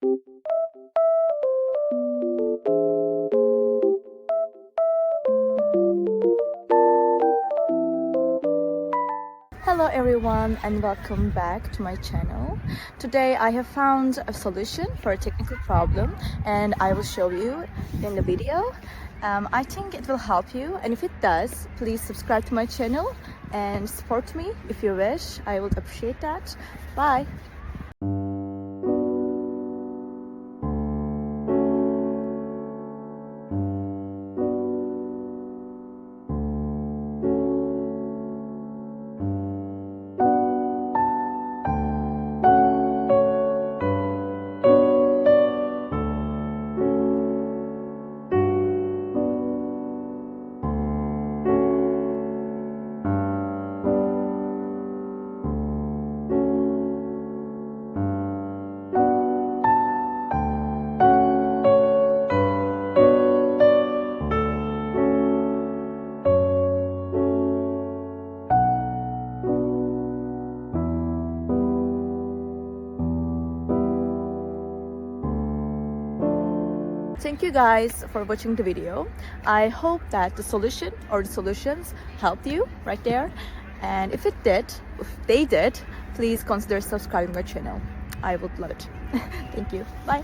Hello everyone and welcome back to my channel. Today I have found a solution for a technical problem and I will show you in the video. I think it will help you, and if it does, please subscribe to my channel and support me if you wish. I would appreciate that. Bye! Thank you guys for watching the video. I hope that the solution or the solutions helped you right there. And if they did, please consider subscribing my channel. I would love it. Thank you. Bye.